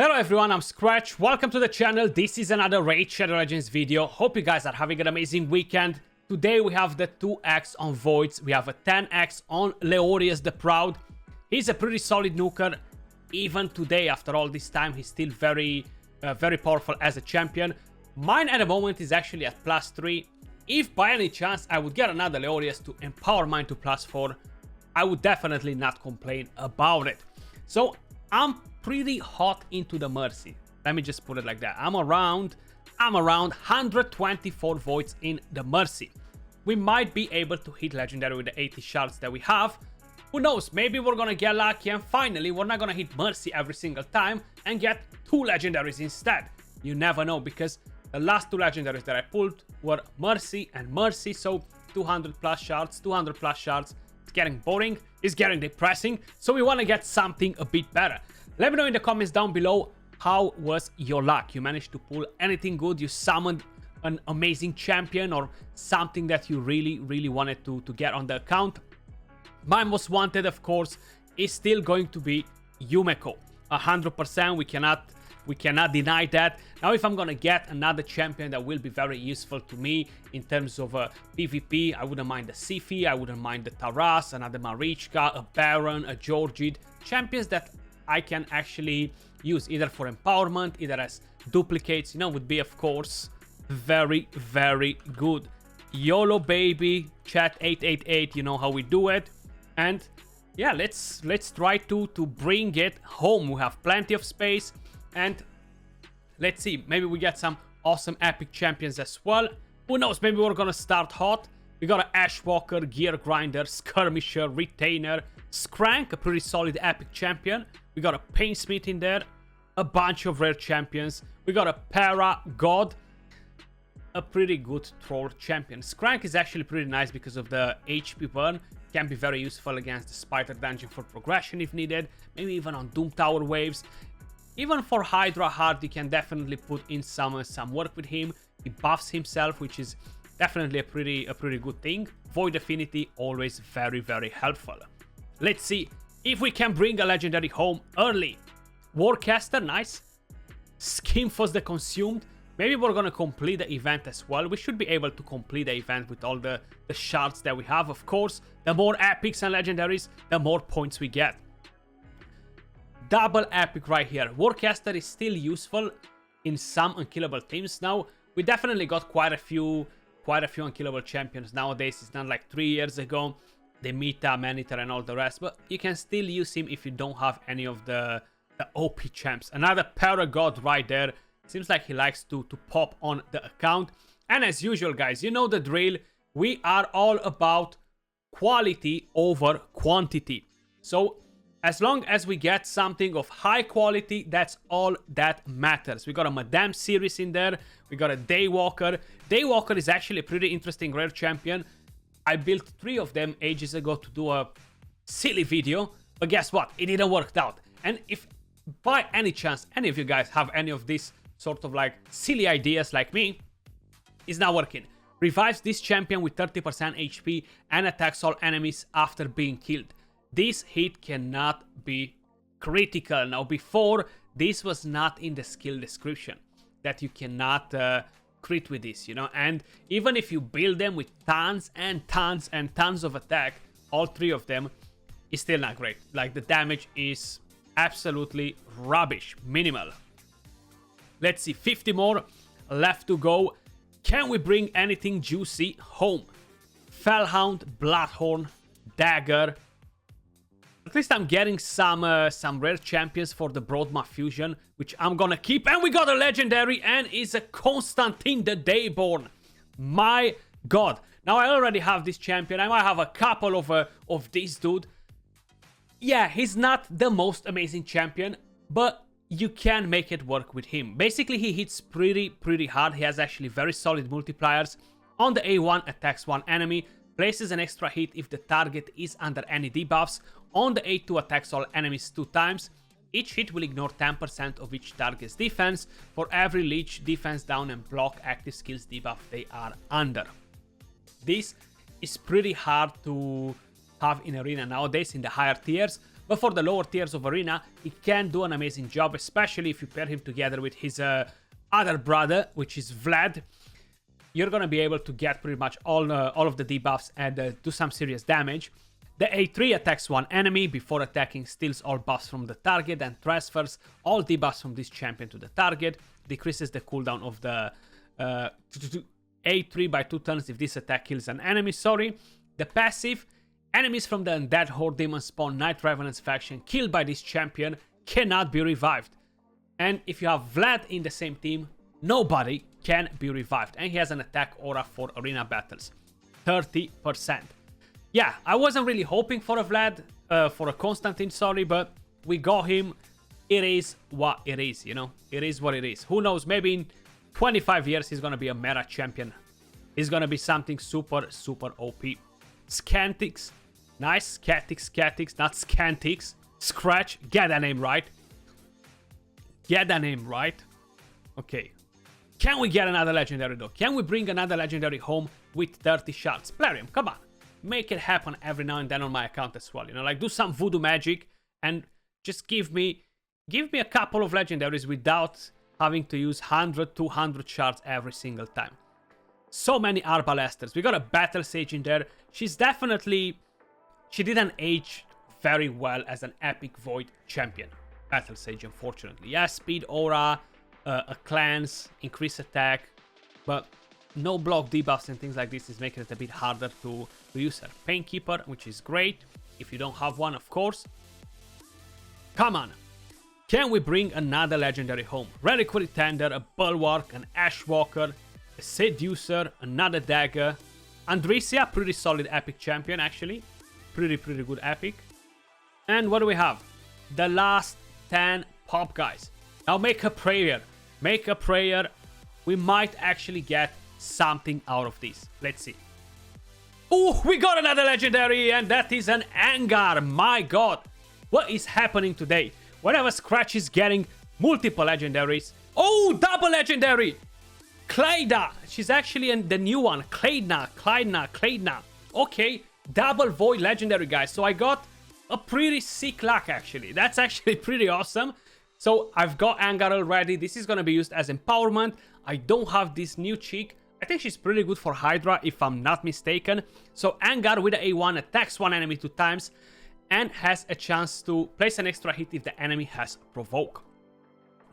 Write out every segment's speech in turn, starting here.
Hello everyone, I'm Skratch. Welcome to the channel. This is another Raid Shadow Legends video. Hope you guys are having an amazing weekend. Today we have the 2x on Voids. We have a 10x on Leorius the Proud. He's a pretty solid nuker. Even today, after all this time, he's still very powerful as a champion. Mine at the moment is actually at +3. If by any chance I would get another Leorius to empower mine to +4, I would definitely not complain about it. So I'm pretty hot into the Mercy. Let me just put it like that. I'm around 124 voids in the Mercy. We might be able to hit legendary with the 80 shards that we have. Who knows, maybe we're gonna get lucky and finally we're not gonna hit Mercy every single time and get 2 legendaries instead. You never know, because the last 2 legendaries that I pulled were Mercy and Mercy, so 200 plus shards, 200 plus shards. It's getting boring, it's getting depressing, so we want to get something a bit better. Let me know in the comments down below, how was your luck? You managed to pull anything good? You summoned an amazing champion or something that you really wanted to get on the account? My most wanted, of course, is still going to be Yumeko. 100%, we cannot deny that. Now, if I'm gonna get another champion that will be very useful to me in terms of PvP, I wouldn't mind the Sifi, I wouldn't mind the Taras, another Marichka, a Baron, a Georgid. Champions that I can actually use either for empowerment, either as duplicates, would be, of course, very good. YOLO baby, chat 888, you know how we do it. And yeah, let's try to bring it home. We have plenty of space, and let's see, maybe we get some awesome epic champions as well. Who knows, maybe we're gonna start hot. We got a Ashwalker, Gear Grinder, Skirmisher, Retainer, Skrank, a pretty solid epic champion. We got a Painsmith in there, a bunch of rare champions. We got a Para God, a pretty good troll champion. Skrank is actually pretty nice because of the HP burn. Can be very useful against the Spider Dungeon for progression if needed. Maybe even on Doom Tower waves. Even for Hydra Hard, you can definitely put in some work with him. He buffs himself, which is definitely a pretty good thing. Void Affinity, always very helpful. Let's see if we can bring a legendary home early. Warcaster, nice. Skimfos the Consumed. Maybe we're gonna complete the event as well. We should be able to complete the event with all the shards that we have. Of course, the more epics and legendaries, the more points we get. Double epic right here. Warcaster is still useful in some unkillable teams. Now, we definitely got quite a few unkillable champions nowadays. It's not like 3 years ago. The Meta, Maneater, and all the rest. But you can still use him if you don't have any of the OP champs. Another Paragod right there. Seems like he likes to pop on the account. And as usual, guys, you know the drill. We are all about quality over quantity. So as long as we get something of high quality, that's all that matters. We got a Madame series in there. We got a Daywalker. Daywalker is actually a pretty interesting rare champion. I built 3 of them ages ago to do a silly video. But guess what? It didn't work out. And if by any chance any of you guys have any of these sort of like silly ideas like me, it's not working. Revives this champion with 30% HP and attacks all enemies after being killed. This hit cannot be critical. Now, before, this was not in the skill description, that you cannot crit with this, and even if you build them with tons and tons of attack, all 3 of them, is still not great. Like, the damage is absolutely rubbish, minimal. Let's see, 50 more left to go. Can we bring anything juicy home? Fellhound, Bloodhorn, Dagger. At least I'm getting some rare champions for the Broadma fusion, which I'm gonna keep. And we got a legendary, and it's a Constantine the Dayborn. My god. Now, I already have this champion. I might have a couple of this dude. Yeah, he's not the most amazing champion, but you can make it work with him. Basically, he hits pretty hard. He has actually very solid multipliers. On the A1, attacks 1 enemy, places an extra hit if the target is under any debuffs. On the A2, attacks all enemies 2 times. Each hit will ignore 10% of each target's defense for every leech, defense down, and block active skills debuff they are under. This is pretty hard to have in Arena nowadays in the higher tiers, But for the lower tiers of Arena, he can do an amazing job, especially if you pair him together with his other brother, which is Vlad. You're gonna be able to get pretty much all of the debuffs and do some serious damage. The A3 attacks one enemy before attacking, steals all buffs from the target and transfers all debuffs from this champion to the target. Decreases the cooldown of the A3 by 2 turns if this attack kills an enemy, The passive, enemies from the Undead Horde Demon Spawn Night Revenants faction killed by this champion cannot be revived. And if you have Vlad in the same team, nobody can be revived. And he has an attack aura for arena battles. 30%. Yeah, I wasn't really hoping for a Vlad, for a Constantine, but we got him. It is what it is, you know? It is what it is. Who knows, maybe in 25 years he's gonna be a meta champion. He's gonna be something super, super OP. Scantix. Nice. Scatix, not Scantix. Skratch. Get that name right. Get that name right. Okay. Can we get another legendary though? Can we bring another legendary home with 30 shards? Plarium, come on. Make it happen every now and then on my account as well. You know, like do some voodoo magic and just give me a couple of legendaries without having to use 100, 200 shards every single time. So many Arbalesters. We got a Battle Sage in there. She didn't age very well as an epic Void champion. Battle Sage, unfortunately. Yeah, speed aura, a cleanse, increase attack, but no block debuffs and things like this is making it a bit harder to use her. Painkeeper, which is great, if you don't have one, of course. Come on. Can we bring another legendary home? Reliquary Tender, a Bulwark, an Ashwalker, a Seducer, another Dagger. Andresia, pretty solid epic champion, actually. Pretty good epic. And what do we have? The last 10 pop guys. Now make a prayer. Make a prayer. We might actually get something out of this. Let's see. Oh, we got another legendary, and that is an Angar. My god. What is happening today? Whenever Skratch is getting multiple legendaries. Oh, double legendary. Clayda. She's actually the new one. Clayna. Okay. Double Void legendary, guys. So I got a pretty sick luck, actually. That's actually pretty awesome. So I've got Angar already. This is going to be used as empowerment. I don't have this new chick. I think she's pretty good for Hydra, if I'm not mistaken. So Angar with the A1 attacks one enemy 2 times and has a chance to place an extra hit if the enemy has Provoke.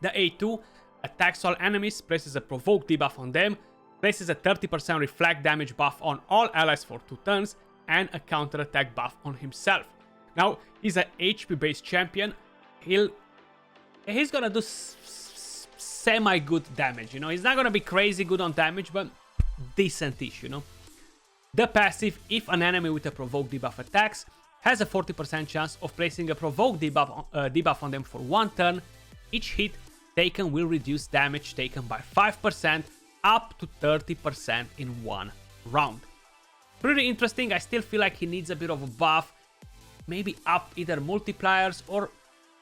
The A2 attacks all enemies, places a Provoke debuff on them, places a 30% reflect damage buff on all allies for 2 turns, and a counter attack buff on himself. Now, he's an HP based champion. He's gonna do semi-good damage, you know. He's not gonna be crazy good on damage, but decent-ish, you know. The passive, if an enemy with a Provoke debuff attacks, has a 40% chance of placing a Provoke debuff on them for 1 turn. Each hit taken will reduce damage taken by 5%, up to 30% in 1 round. Pretty interesting. I still feel like he needs a bit of a buff. Maybe up either multipliers or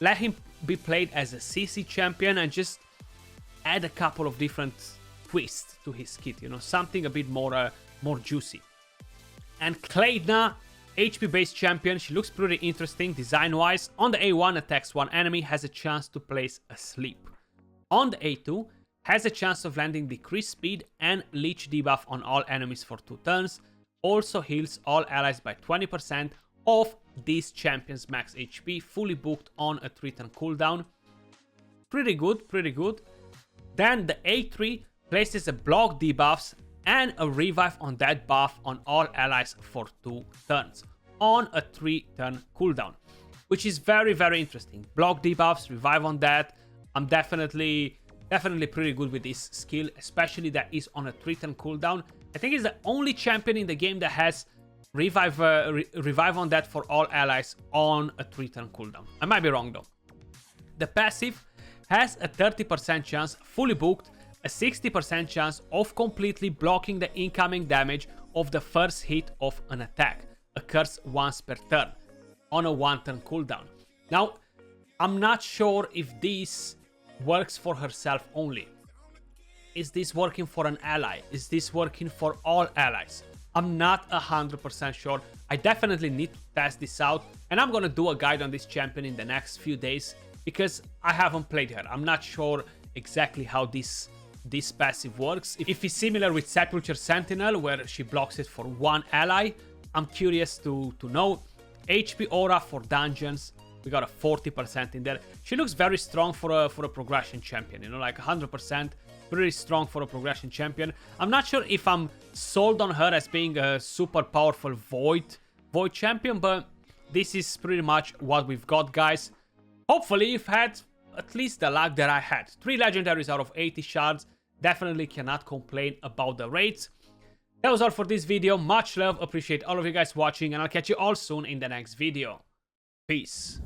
let him be played as a CC champion and just add a couple of different twists to his kit, you know, something a bit more juicy. And Clayna, HP based champion, she looks pretty interesting design wise. On the A1 attacks one enemy, has a chance to place a sleep. On the A2 has a chance of landing decreased speed and leech debuff on all enemies for 2 turns. Also heals all allies by 20% of this champion's max HP, fully booked on a 3-turn cooldown. Pretty good. Then the A3 places a block debuffs and a revive on that buff on all allies for 2 turns on a 3-turn cooldown, which is very interesting. Block debuffs, revive on that. I'm definitely pretty good with this skill, especially that is on a 3-turn cooldown. I think it's the only champion in the game that has revive on that for all allies on a 3-turn cooldown. I might be wrong though. The passive has a 30% chance, fully booked, a 60% chance of completely blocking the incoming damage of the first hit of an attack. Occurs once per turn on a 1-turn cooldown. Now, I'm not sure if this works for herself only. Is this working for an ally? Is this working for all allies? I'm not 100% sure. I definitely need to test this out, and I'm gonna do a guide on this champion in the next few days because I haven't played her. I'm not sure exactly how this passive works. If it's similar with Sepulture Sentinel, where she blocks it for one ally, I'm curious to know. HP Aura for dungeons, we got a 40% in there. She looks very strong for a progression champion, you know, like 100%. Pretty strong for a progression champion. I'm not sure if I'm sold on her as being a super powerful Void champion, but this is pretty much what we've got, guys. Hopefully you've had at least the luck that I had. 3 legendaries out of 80 shards. Definitely cannot complain about the rates. That was all for this video. Much love. Appreciate all of you guys watching, and I'll catch you all soon in the next video. Peace.